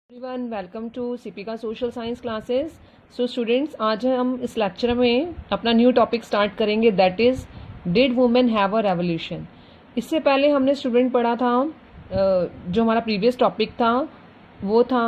Everyone welcome to सीपिका social science classes. So students, आज हम इस लेक्चर में अपना न्यू टॉपिक स्टार्ट करेंगे, that is did women have a revolution. इससे पहले हमने स्टूडेंट पढ़ा था, जो हमारा प्रीवियस टॉपिक था वो था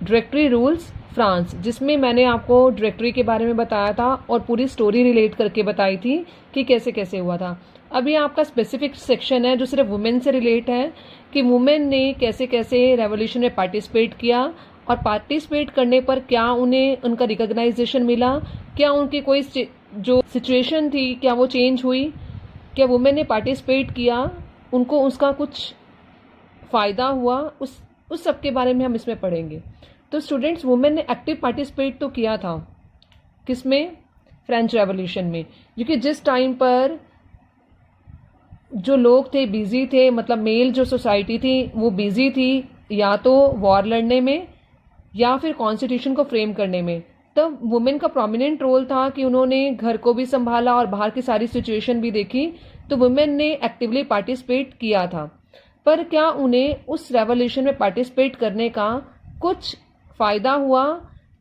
डायरेक्टरी रूल्स फ्रांस, जिसमें मैंने आपको डायरेक्टरी के बारे में बताया था और पूरी स्टोरी रिलेट करके बताई थी कि कैसे कैसे हुआ था। अब ये आपका स्पेसिफिक सेक्शन है जो सिर्फ वुमेन से रिलेट है कि वुमेन ने कैसे कैसे रेवोल्यूशन में पार्टिसिपेट किया और पार्टिसिपेट करने पर क्या उन्हें उनका रिकॉग्नाइजेशन मिला, क्या उनकी कोई जो सिचुएशन थी क्या वो चेंज हुई, क्या वुमेन ने पार्टिसिपेट किया उनको उसका कुछ फ़ायदा हुआ, उस सब के बारे में हम इसमें पढ़ेंगे। तो स्टूडेंट्स, वुमेन ने एक्टिव पार्टिसिपेट तो किया था किसमें? फ्रेंच रेवोल्यूशन में, क्योंकि जिस टाइम पर जो लोग थे बिजी थे, मतलब मेल जो सोसाइटी थी वो बिजी थी या तो वॉर लड़ने में या फिर कॉन्स्टिट्यूशन को फ्रेम करने में, तब वुमेन का प्रोमिनेंट रोल था कि उन्होंने घर को भी संभाला और बाहर की सारी सिचुएशन भी देखी। तो वुमेन ने एक्टिवली पार्टिसिपेट किया था, पर क्या उन्हें उस रेवोल्यूशन में पार्टिसिपेट करने का कुछ फ़ायदा हुआ?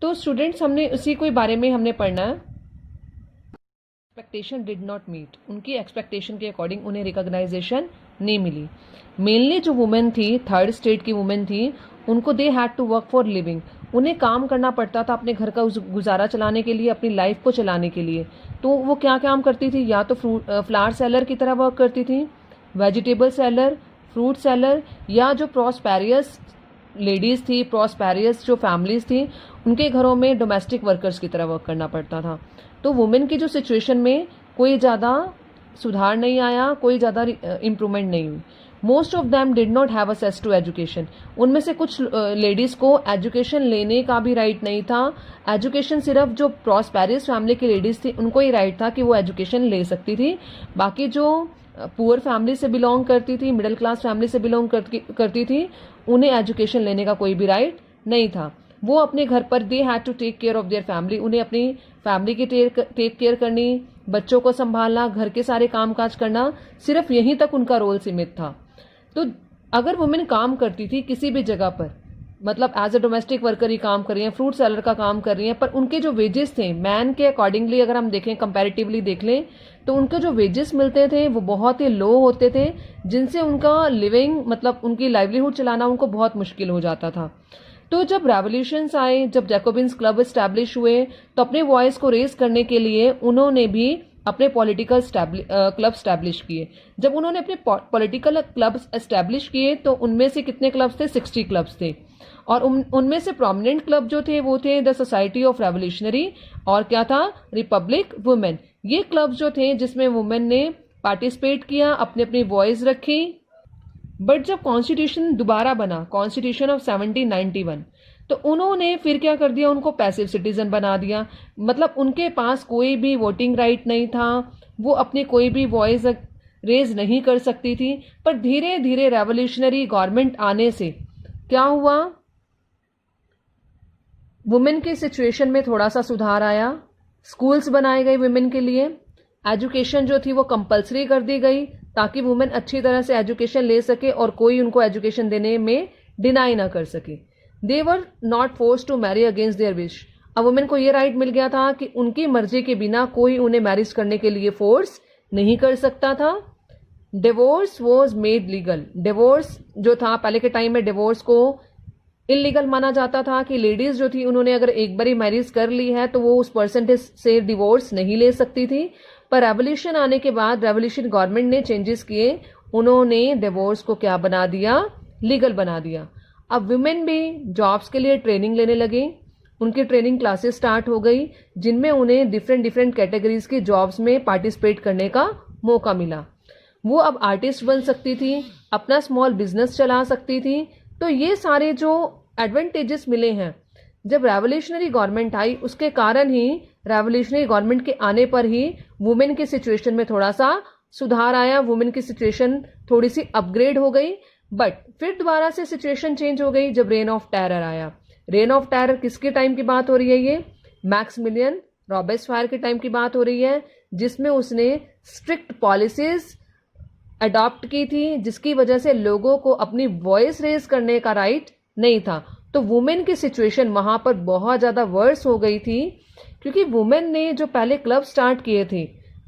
तो स्टूडेंट्स, हमने उसी के बारे में हमने पढ़ना है। एक्सपेक्टेशन डिड नॉट मीट, उनकी एक्सपेक्टेशन के अकॉर्डिंग उन्हें रिकॉग्नाइजेशन नहीं मिली। मेनली जो वुमेन थी, थर्ड स्टेट की वुमेन थी, उनको they had to work for living, उन्हें काम करना पड़ता था अपने घर का गुजारा चलाने के लिए, अपनी लाइफ को चलाने के लिए। तो वो क्या काम करती थी? या तो फ्लावर सेलर की तरह वर्क करती थी, वेजिटेबल सेलर, फ्रूट सेलर, या जो प्रॉस्पेरियस लेडीज़ थी, प्रॉस्पेरियस जो फैमिलीज थी, उनके घरों में डोमेस्टिक वर्कर्स की तरह वर्क करना पड़ता था। तो वुमेन की जो सिचुएशन में कोई ज़्यादा सुधार नहीं आया, कोई ज़्यादा इम्प्रूवमेंट नहीं हुई। Most of them did not have access to education, उनमें से कुछ लेडीज़ को एजुकेशन लेने का भी राइट नहीं था। एजुकेशन सिर्फ जो प्रॉस्पेरियस फैमिली की लेडीज़ थी उनको ही राइट था कि वो एजुकेशन ले सकती थी। बाकी जो पुअर फैमिली से बिलोंग करती थी, मिडिल क्लास फैमिली से बिलोंग करती थी, उन्हें एजुकेशन लेने का कोई भी राइट नहीं था। वो अपने घर पर they had to take care of their family, उन्हें अपनी फैमिली की टेक केयर करनी, बच्चों को संभालना, घर के सारे काम काज करना, सिर्फ यहीं तक उनका रोल सीमित था। तो अगर वुमेन काम करती थी किसी भी जगह पर, मतलब एज ए डोमेस्टिक वर्कर ही काम कर रही हैं, फ्रूट सेलर का काम कर रही हैं, पर उनके जो वेजेस थे मैन के अकॉर्डिंगली अगर हम देखें, कंपैरेटिवली देख लें, तो उनके जो वेजेस मिलते थे वो बहुत ही लो होते थे, जिनसे उनका लिविंग, मतलब उनकी लाइवलीहुड चलाना उनको बहुत मुश्किल हो जाता था। तो जब रेवोल्यूशंस आए, जब जैकोबिन्स क्लब एस्टैब्लिश हुए, तो अपने वॉइस को रेज करने के लिए उन्होंने भी अपने पॉलिटिकल क्लब एस्टैब्लिश किए। जब उन्होंने अपने पॉलिटिकल क्लब एस्टैब्लिश किए तो उनमें से कितने क्लब्स थे? 60 क्लब्स थे, और उनमें से प्रोमिनेंट क्लब जो थे वो थे द सोसाइटी ऑफ रेवोल्यूशनरी, और क्या था? Republic women. ये क्लब जो थे जिसमें वुमेन ने पार्टिसिपेट किया, अपनी अपनी वॉइस रखी। बट जब कॉन्स्टिट्यूशन दोबारा बना, कॉन्स्टिट्यूशन ऑफ 1791, तो उन्होंने फिर क्या कर दिया? उनको पैसिव सिटीजन बना दिया, मतलब उनके पास कोई भी वोटिंग राइट नहीं था, वो अपनी कोई भी वॉइस रेज नहीं कर सकती थी। पर धीरे धीरे रेवोल्यूशनरी गवर्नमेंट आने से क्या हुआ? वुमेन की सिचुएशन में थोड़ा सा सुधार आया, स्कूल्स बनाए गए वुमेन के लिए, एजुकेशन जो थी वो कंपलसरी कर दी गई ताकि वुमेन अच्छी तरह से एजुकेशन ले सके और कोई उनको एजुकेशन देने में डिनाई ना कर सके। They were not forced to marry against their wish, अब वुमेन को ये राइट मिल गया था कि उनकी मर्जी के बिना कोई उन्हें मैरिज करने के लिए फोर्स नहीं कर सकता था। Divorce was made legal, divorce जो था पहले के टाइम में, डिवोर्स को इलीगल माना जाता था कि लेडीज जो थी उन्होंने अगर एक बार मैरिज कर ली है तो वो उस पर्सन से डिवोर्स नहीं ले सकती थी। पर रेवोल्यूशन आने के बाद, रेवोल्यूशन गवर्नमेंट ने चेंजेस किए, उन्होंने डिवोर्स को क्या बना दिया? लीगल बना दिया। अब वुमेन भी जॉब्स के लिए ट्रेनिंग लेने लगी, उनकी ट्रेनिंग क्लासेस स्टार्ट हो गई जिनमें उन्हें डिफरेंट कैटेगरीज की जॉब्स में पार्टिसिपेट करने का मौका मिला। वो अब आर्टिस्ट बन सकती थी, अपना स्मॉल बिजनेस चला सकती थी। तो ये सारे जो एडवांटेजेस मिले हैं जब रेवोल्यूशनरी गवर्नमेंट आई, उसके कारण ही, रेवोल्यूशनरी गवर्नमेंट के आने पर ही वुमेन की सिचुएशन में थोड़ा सा सुधार आया, वुमेन की सिचुएशन थोड़ी सी अपग्रेड हो गई। बट फिर दोबारा से सिचुएशन चेंज हो गई जब रेन ऑफ टेरर आया। रेन ऑफ टेरर किसके टाइम की बात हो रही है? ये मैक्सिमिलियन रॉबेस्पायर के टाइम की बात हो रही है, जिसमें उसने स्ट्रिक्ट पॉलिसीज अडॉप्ट की थी, जिसकी वजह से लोगों को अपनी वॉइस रेज करने का राइट नहीं था। तो वुमेन की सिचुएशन वहाँ पर बहुत ज़्यादा वर्स हो गई थी, क्योंकि वुमेन ने जो पहले क्लब स्टार्ट किए थे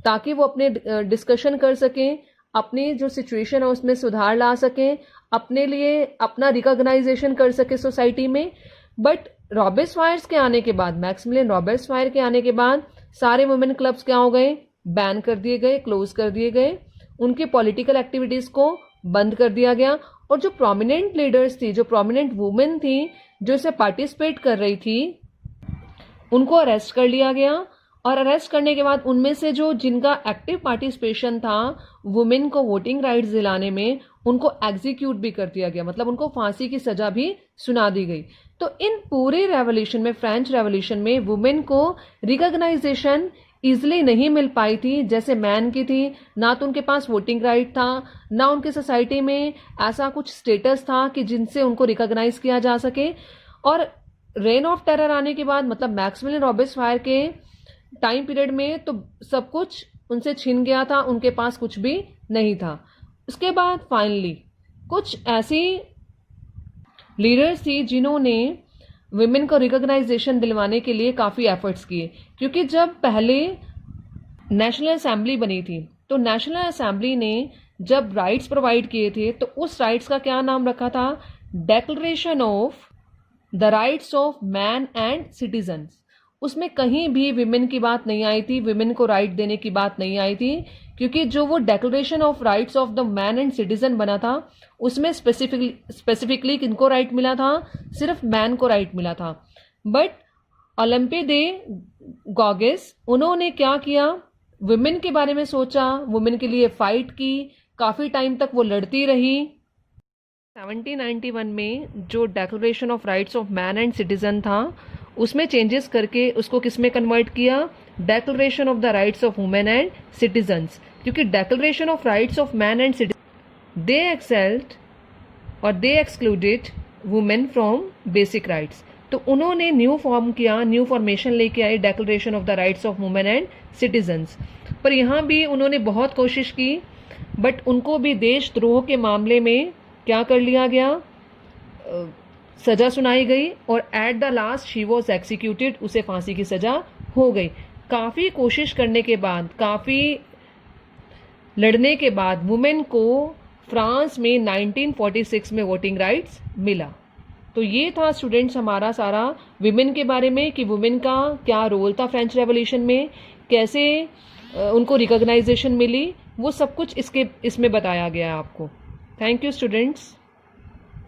ताकि वो अपने डिस्कशन कर सकें, अपनी जो सिचुएशन है उसमें सुधार ला सकें, अपने लिए अपना रिकॉग्नाइजेशन कर सके सोसाइटी में, बट रॉबर्ट्सवायर्स के आने के बाद, मैक्सिमिलियन रॉबर्ट्सवायर के आने के बाद सारे वुमेन क्लब्स क्या हो गए, बैन कर दिए गए, क्लोज कर दिए गए, उनके पॉलिटिकल एक्टिविटीज को बंद कर दिया गया। और जो प्रोमिनेंट लीडर्स थी, जो प्रोमिनेंट वुमेन थी जो इसे पार्टिसिपेट कर रही थी, उनको अरेस्ट कर लिया गया। और अरेस्ट करने के बाद उनमें से जो जिनका एक्टिव पार्टिसिपेशन था वुमेन को वोटिंग राइट्स दिलाने में, उनको एग्जीक्यूट भी कर दिया गया, मतलब उनको फांसी की सजा भी सुना दी गई। तो इन पूरे रेवोल्यूशन में, फ्रेंच रेवोल्यूशन में, वुमेन को रिकॉग्नाइजेशन इजिली नहीं मिल पाई थी जैसे मैन की थी। ना तो उनके पास वोटिंग राइट था, ना उनके सोसाइटी में ऐसा कुछ स्टेटस था कि जिनसे उनको रिकॉग्नाइज किया जा सके। और रेन ऑफ टेरर आने के बाद, मतलब मैक्सिमिलियन रॉबर्ट्सवायर के टाइम पीरियड में, तो सब कुछ उनसे छिन गया था, उनके पास कुछ भी नहीं था। उसके बाद फाइनली कुछ ऐसी लीडर्स थी जिन्होंने विमेन को रिकॉग्नाइजेशन दिलवाने के लिए काफ़ी एफर्ट्स किए, क्योंकि जब पहले नेशनल असेंबली बनी थी तो नेशनल असेंबली ने जब राइट्स प्रोवाइड किए थे तो उस राइट्स का क्या नाम रखा था, declaration of the rights of man and citizens. उसमें कहीं भी विमेन की बात नहीं आई थी, विमेन को राइट देने की बात नहीं आई थी, क्योंकि जो वो declaration of rights of the man and citizen बना था उसमें स्पेसिफिकली किनको राइट मिला था, सिर्फ मैन को राइट मिला था। बट ओलंपे दे गॉगेस, उन्होंने क्या किया, वुमेन के बारे में सोचा, वुमेन के लिए फाइट की, काफ़ी टाइम तक वो लड़ती रही। 1791 में जो declaration of rights of man and citizen था उसमें चेंजेस करके उसको किस में कन्वर्ट किया, declaration of the rights of women and citizens. क्योंकि declaration of rights of man and citizen, they excelled और they excluded women from basic rights. तो उन्होंने न्यू फॉर्म किया, न्यू फॉर्मेशन लेके आए, declaration of the rights of women and citizens. पर यहाँ भी उन्होंने बहुत कोशिश की, बट उनको भी देशद्रोह के मामले में क्या कर लिया गया, सजा सुनाई गई, और at the last she was executed, उसे फांसी की सजा हो गई। काफ़ी कोशिश करने के बाद, काफ़ी लड़ने के बाद वुमेन को फ्रांस में 1946 में वोटिंग राइट्स मिला। तो ये था स्टूडेंट्स हमारा सारा वुमेन के बारे में, कि वुमेन का क्या रोल था फ्रेंच रेवोल्यूशन में, कैसे उनको रिकॉग्नाइजेशन मिली, वो सब कुछ इसमें बताया गया है आपको। Thank you students.